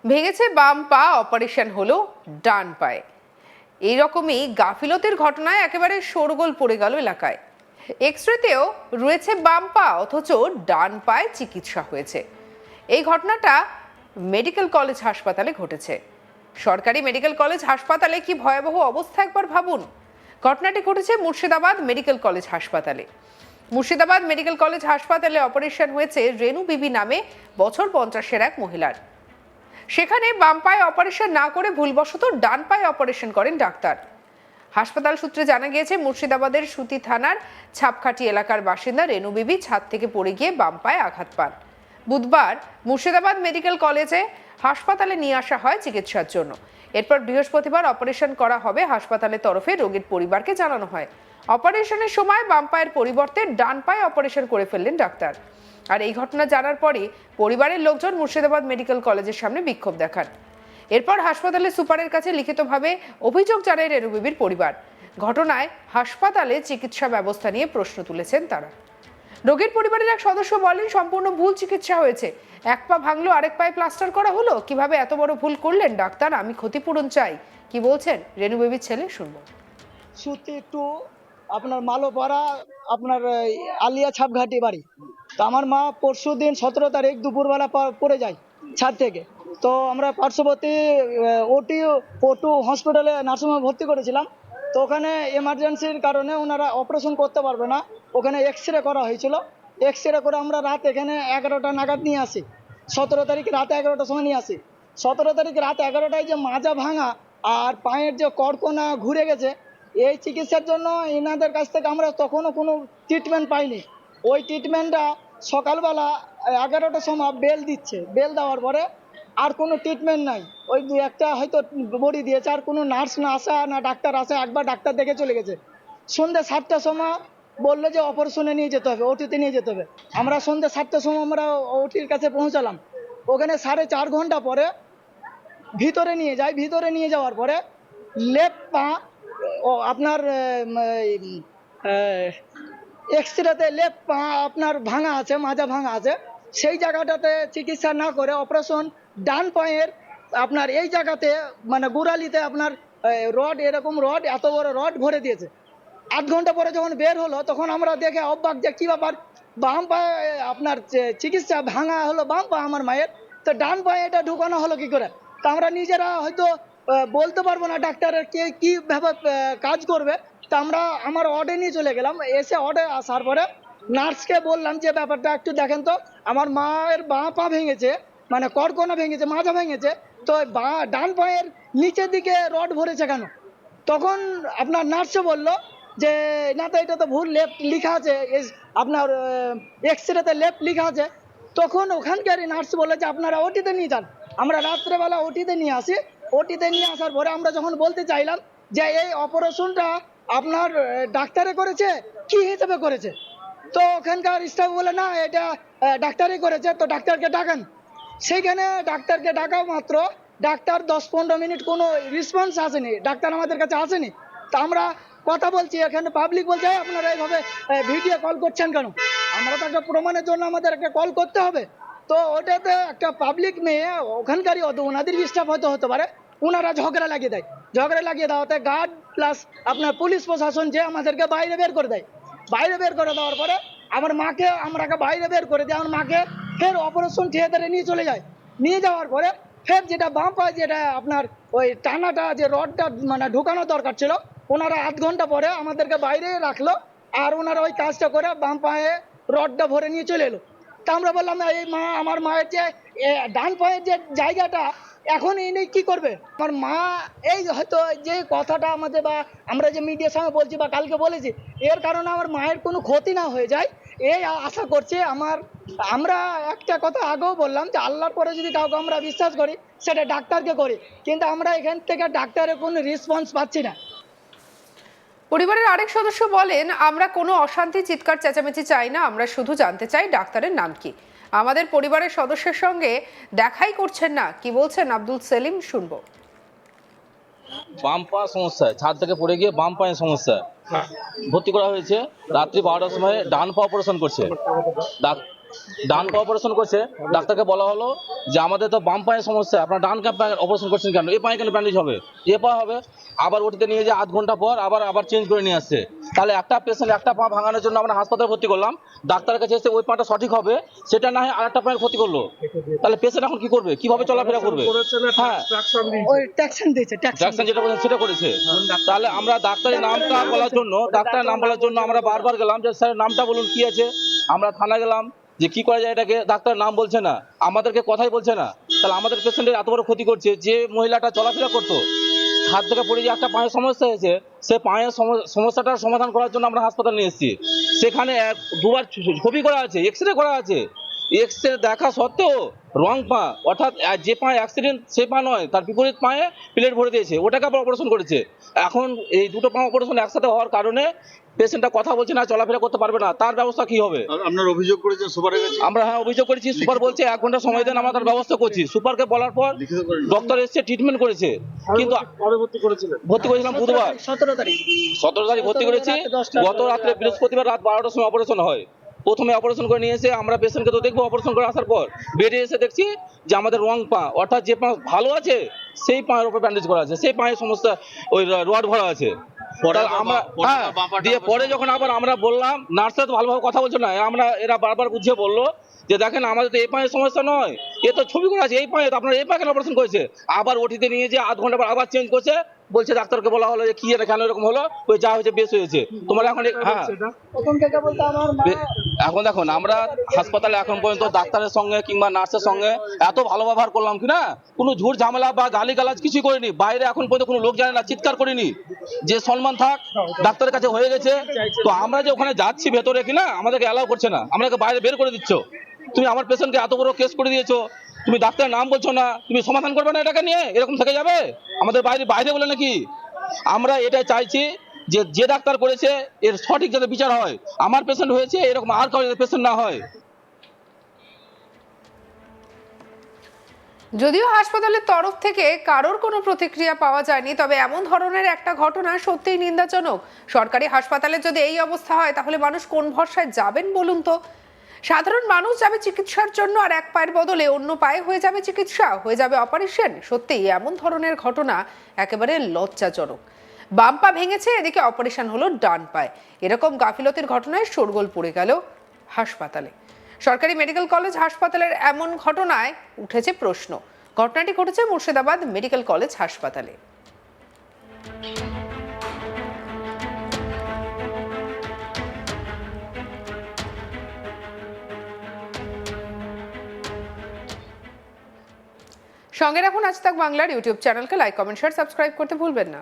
ভেঙেছে বাম পা, অপারেশন হলো ডান পায়ে। এইরকমই গাফিলতির ঘটনায় একেবারে শোরগোল পড়ে গেল এলাকায়। এক্সরেতেও রয়েছে বাম পা, অথচ ডান পায়ে চিকিৎসা হয়েছে। এই ঘটনাটা মেডিকেল কলেজ হাসপাতালে ঘটেছে। সরকারি মেডিকেল কলেজ হাসপাতালে কি ভয়াবহ অবস্থা একবার ভাবুন। ঘটনাটি ঘটেছে মুর্শিদাবাদ মেডিকেল কলেজ হাসপাতালে। মুর্শিদাবাদ মেডিকেল কলেজ হাসপাতালে অপারেশন হয়েছে রেনু বিবি নামে বছর 50-এর এক মহিলার। সেখানে বাম পায়ে অপারেশন না করে ভুলবশত ডান পায়ে অপারেশন করেন ডাক্তার। হাসপাতাল সূত্রে জানা গিয়েছে, মুর্শিদাবাদের সুতি থানার ছাপখাটি এলাকার বাসিন্দা রেনু বিবি ছাদ থেকে পড়ে গিয়ে বাম পায়ে আঘাত পান। বুধবার মুর্শিদাবাদ মেডিকেল কলেজে হাসপাতালে নিয়ে আসা হয় চিকিৎসার জন্য। এরপর বৃহস্পতিবার অপারেশন করা হবে। হাসপাতালের তরফে রোগীর পরিবারকে জানানো হয়। অপারেশনের সময় বাম পায়ের পরিবর্তে ডান পায়ে অপারেশন করে ফেললেন ডাক্তার। আর এই ঘটনা জানার পরই পরিবারের লোকজন মুর্শিদাবাদ মেডিকেল কলেজের সামনে বিক্ষোভ দেখান। এরপর হাসপাতালের সুপারের কাছে লিখিতভাবে অভিযোগ জানায় রেনু বিবির পরিবার। ঘটনায় হাসপাতালে চিকিৎসা ব্যবস্থা নিয়ে প্রশ্ন তুলেছেন তারা। রোগীর পরিবারের এক সদস্য বলেন, সম্পূর্ণ ভুল চিকিৎসা হয়েছে। এক পা ভাঙলো, আরেক পায়ে প্লাস্টার করা হলো। কিভাবে এত বড় ভুল করলেন ডাক্তার? আমি ক্ষতিপূরণ চাই। কি বলছেন রেনু বিবির ছেলে, শুনবো। সুতি টু আপনার মালোপাড়া, আপনার আলিয়া ছাপঘাটি বাড়ি। তো আমার মা পরশুদিন 17 তারিখ দুপুরবেলা পড়ে যায় ছাদ থেকে। তো আমরা পার্শ্ববর্তী ওটু হসপিটালে নার্সিংহোমে ভর্তি করেছিলাম। তো ওখানে এমার্জেন্সির কারণে ওনারা অপারেশন করতে পারবে না। ওখানে এক্স রে করা হয়েছিল। এক্স রে করে আমরা রাত এখানে 11টা নাগাদ নিয়ে আসি। 17 তারিখ রাতে 11টার সময় নিয়ে আসি। 17 তারিখ রাত 11টায় যে মাজা ভাঙা আর পায়ের যে কড়কনা ঘুরে গেছে, এই চিকিৎসার জন্য এনাদের কাছ থেকে আমরা তখনও কোনো ট্রিটমেন্ট পাইনি। ওই ট্রিটমেন্টটা সকালবেলা 11টার সময় বেল দিচ্ছে। বেল দেওয়ার পরে আর কোনো ট্রিটমেন্ট নাই। ওই দু একটা হয়তো বড়ি দিয়েছে, আর কোনো নার্স না আসা না ডাক্তার আসা। একবার ডাক্তার দেখে চলে গেছে। সন্ধ্যে 7টার সময় বললো যে অপারেশনে নিয়ে যেতে হবে, ওটিতে নিয়ে যেতে হবে। আমরা সন্ধ্যে 7টার সময় আমরা ওটির কাছে পৌঁছালাম। ওখানে 4.5 ঘন্টা পরে ভিতরে নিয়ে যায়। ভিতরে নিয়ে যাওয়ার পরে লেফট পা আপনার এক্সরেতে লেফট পা আপনার ভাঙা আছে, মাজা ভাঙা আছে। সেই জায়গাটাতে চিকিৎসা না করে অপারেশন ডান পায়ের আপনার এই জায়গাতে মানে গোড়ালিতে আপনার রড, এরকম রড, এত বড় রড ভরে দিয়েছে। 8 ঘন্টা পরে যখন বের হলো তখন আমরা দেখে অবাক যে কি ব্যাপার, বাম পায়ে আপনার চিকিৎসা ভাঙা হলো বাম পা আমার মায়ের, তো ডান পায়ে এটা ঢুকানো হলো কি করে? তো আমরা নিজেরা হয়তো বলতে পারবো না ডাক্তারের কে কীভাবে কাজ করবে। তা আমরা আমার ওয়ার্ডে নিয়ে চলে গেলাম। এসে ওয়ার্ডে আসার পরে নার্সকে বললাম যে ব্যাপারটা একটু দেখেন তো, আমার মায়ের বাঁ পা ভেঙেছে, মানে কড়কনা ভেঙেছে, মাজা ভেঙেছে, তো ডান পায়ের নিচের দিকে রড ভরেছে কেন? তখন আপনার নার্সে বলল যে না, তো এটা তো ভুল, লেফট লেখা আছে, আপনার এক্সরেতে লেফট লেখা আছে। তখন ওখানকারই নার্স বলে যে আপনারা ওটিতে নিয়ে যান। আমরা রাত্রেবেলা ওটিতে নিয়ে আসি। ওটিতে নিয়ে আসার পরে আমরা যখন বলতে চাইলাম যে এই অপারেশনটা আপনার ডাক্তারে করেছে, কি হিসেবে করেছে, তো ওখানকার স্টাফ বলে না, এটা ডাক্তারই করেছে, তো ডাক্তারকে ডাকান। সেইখানে ডাক্তারকে ডাকা মাত্র ডাক্তার 10-15 মিনিট কোনো রেসপন্স আসেনি, ডাক্তার আমাদের কাছে আসেনি। তা আমরা কথা বলছি, এখানে পাবলিক বলছে আপনারা এইভাবে ভিডিও কল করছেন কেন? আমরা তো একটা প্রমাণের জন্য আমাদের একটা কল করতে হবে। তো ওটাতে একটা পাবলিক মেয়ে ওখানকারই ওনাদের স্টাফ হয়তো হতে পারে, ওনারা ঝগড়া লাগিয়ে দেয়। ঝগড়া লাগিয়ে দেওয়াতে গার্ড প্লাস আপনার পুলিশ প্রশাসন যে আমাদেরকে বাইরে বের করে দেয়। বাইরে বের করে দেওয়ার পরে আমার মাকে আমরাকে বাইরে বের করে দিয়ে আমার মাকে ফের অপারেশন থিয়েটারে নিয়ে চলে যায়। নিয়ে যাওয়ার পরে ফের যেটা বাম পায়ে যেটা আপনার ওই টানাটা যে রডটা মানে ঢুকানো দরকার ছিল, ওনারা 8 ঘন্টা পরে আমাদেরকে বাইরে রাখলো। আর ওনারা ওই কাজটা করে বাম পায়ে রডটা ভরে নিয়ে চলে এলো। তা আমরা বললাম এই মা, আমার মায়ের যে ডান পায়ের যে জায়গাটা এখন এনে কি করবে? আমার মা এই হয়তো যে কথাটা আমাদের বা আমরা যে মিডিয়ার সামনে বলছি বা কালকে বলেছি, এর কারণে আমার মায়ের কোনো ক্ষতি না হয়ে যায় এই আশা করছি। আমরা একটা কথা আগেও বললাম যে আল্লাহর পরে যদি কাউকে আমরা বিশ্বাস করি সেটা ডাক্তারকে করি, কিন্তু আমরা এখান থেকে ডাক্তারের কোনো রেসপন্স পাচ্ছি না। পরিবারের আরেক সদস্য বলেন, আমরা কোনো অশান্তি, চিৎকার চেঁচামেচি চাই না। আমরা শুধু জানতে চাই ডাক্তারের নাম কি। আমাদের পরিবারের সদস্যের সঙ্গে দেখাই করছেন না। কি বলছেন আব্দুল সেলিম, শুনবো। বাম পা সমস্যা, ছাদ থেকে পড়ে গিয়ে বাম পায়ের সমস্যা, ভর্তি করা হয়েছে। রাত্রি 12টার সময় ডান পা অপারেশন করছে। ডান পা অপারেশন করছে, ডাক্তারকে বলা হলো যে আমাদের তো বাম পায়ে সমস্যা, আপনার ডান পায়ে অপারেশন করছেন কেন, এই পায়ে কেন ব্যান্ডেজ হবে, এ পা হবে। আবার ওটিতে নিয়ে যে আধ ঘন্টা পর আবার চেঞ্জ করে নিয়ে আসছে। তাহলে একটা পেশেন্ট একটা পা ভাঙানোর জন্য আমরা হাসপাতালে ভর্তি করলাম, ডাক্তারের কাছে এসে ওই পাটা সঠিক হবে সেটা না হয় আরেকটা পায়ের ক্ষতি করলো, তাহলে পেশেন্ট এখন কি করবে, কিভাবে চলাফেরা করবে? হ্যাঁ, ওই ট্যাক্সন দিয়েছে ট্যাক্সন যেটা বলেছেন সেটা করেছে। তাহলে আমরা ডাক্তারের নামটা বলার জন্য আমরা বারবার গেলাম যে স্যার নামটা বলুন কি আছে। আমরা থানা গেলাম যে কি করা যায় এটাকে, ডাক্তার নাম বলছে না, আমাদেরকে কথাই বলছে না। তাহলে আমাদের পেশেন্টের এত বড় ক্ষতি করছে। যে মহিলাটা চলাফেরা করতো, হাত থেকে পড়ে যে একটা পায়ের সমস্যা হয়েছে, সে পায়ের সমস্যাটার সমাধান করার জন্য আমরা হাসপাতাল নিয়ে এসেছি। সেখানে দুবার ছবি করা আছে, এক্স রে করা আছে, এক্স রে দেখা সত্ত্বেও রং পা, অর্থাৎ যে পায়ে অ্যাক্সিডেন্ট সে পা নয়, তার বিপরীত পায়ে প্লেট ভরে দিয়েছে, ওটাকে আবার অপারেশন করেছে। এখন এই দুটো পা অপারেশন একসাথে হওয়ার কারণে পেশেন্টটা কথা বলছে না, চলাফেরা করতে পারবে না, তার ব্যবস্থা কি হবে? আপনার অভিযোগ করেছেন সুপারের কাছে? আমরা হ্যাঁ অভিযোগ করেছি, সুপার বলছে 1 ঘন্টা সময় দেন, আমরা তার ব্যবস্থা করছি। সুপারকে বলার পর ডক্টর এসে ট্রিটমেন্ট করেছে, কিন্তু পরবর্তী করেছিলেন ভর্তি করেছিলাম বুধবার 17 তারিখ 17 তারিখ ভর্তি করেছি। গত রাত্রে বৃহস্পতিবার রাত 12টার সময় অপারেশন হয়। প্রথমে অপারেশন করে নিয়ে এসে আমরা পেশেন্টকে তো দেখবো, অপারেশন করে আসার পর বেডে এসে দেখছি যে আমাদের রং পা, অর্থাৎ যে পা ভালো আছে সেই পায়ের উপর ব্যান্ডেজ করা আছে, সেই পায়ের সমস্ত ওই রড ভরা আছে। আমরা হ্যাঁ দিয়ে পরে যখন আবার আমরা বললাম, নার্সরা তো ভালোভাবে কথা বলছে না, এরা বারবার বুঝিয়ে বললো যে দেখেন আমাদের তো এই পায়ের সমস্যা নয়, এ তো ছবি করা আছে এই পায়ে, তো আপনার এই পা কেন অপারেশন করেছে। আবার ওটিতে নিয়ে যে আধ ঘন্টা পর আবার চেঞ্জ করছে, বলছে ডাক্তারকে বলা হলো যে কি এটা কেন এরকম হলো, ওই যা হয়েছে বেশ হয়েছে তোমার এখন। হ্যাঁ প্রথম থেকে বলতে আমার মা এখন দেখুন আমরা হাসপাতালে এখন পর্যন্ত ডাক্তারের সঙ্গে কিংবা নার্সের সঙ্গে এত ভালো ব্যবহার করলাম কিনা, কোনো ঝুট ঝামেলা বা গালিগালাজ কিছুই করিনি, বাইরে এখন পর্যন্ত কোনো লোক জানে না, চিৎকার করিনি, যে সম্মান থাক ডাক্তারের কাছে হয়ে গেছে। তো আমরা যে ওখানে যাচ্ছি ভেতরে কিনা আমাদেরকে অ্যালাউ করছে না, আমাদেরকে বাইরে বের করে দিচ্ছ। তুমি আমার পেশেন্টকে এত বড় কেস করে দিয়েছো, তুমি ডাক্তারের নাম বলছো না, তুমি সমাধান করবে না এটাকে নিয়ে, এরকম থেকে যাবে আমাদের বাইরে বলে নাকি? আমরা এটাই চাইছি যে যে ডাক্তার করেছে এর সঠিক যাতে বিচার হয়, আমার পেশেন্ট হয়েছে এরকম আর কারো পেশেন্ট না হয়। যদিও হাসপাতালের তরফ থেকে কারোর কোনো প্রতিক্রিয়া পাওয়া যায়নি, তবে এমন ধরনের একটা ঘটনা সত্যিই নিন্দাজনক। সরকারি হাসপাতালে যদি এই অবস্থা হয় তাহলে মানুষ কোন ভরসায় যাবেন বলুন তো? সাধারণ মানুষ যাবে চিকিৎসার জন্য, আর এক পায়ের বদলে অন্য পায়ে হয়ে যাবে চিকিৎসা, হয়ে যাবে অপারেশন। সত্যিই এমন ধরনের ঘটনা একেবারে লজ্জাজনক। বাম পা ভেঙেছে, এদিকে অপারেশন হলো ডান পায়ে। এরকম গাফিলতির ঘটনায় শোরগোল পড়ে গেল হাসপাতালে। সরকারি মেডিকেল কলেজ হাসপাতালের এমন ঘটনায় উঠেছে প্রশ্ন। ঘটনাটি ঘটেছে মুর্শিদাবাদ মেডিকেল কলেজ হাসপাতালে। সঙ্গে রাখুন আজ তাক বাংলার ইউটিউব চ্যানেলকে, লাইক কমেন্ট শেয়ার সাবস্ক্রাইব করতে ভুলবেন না।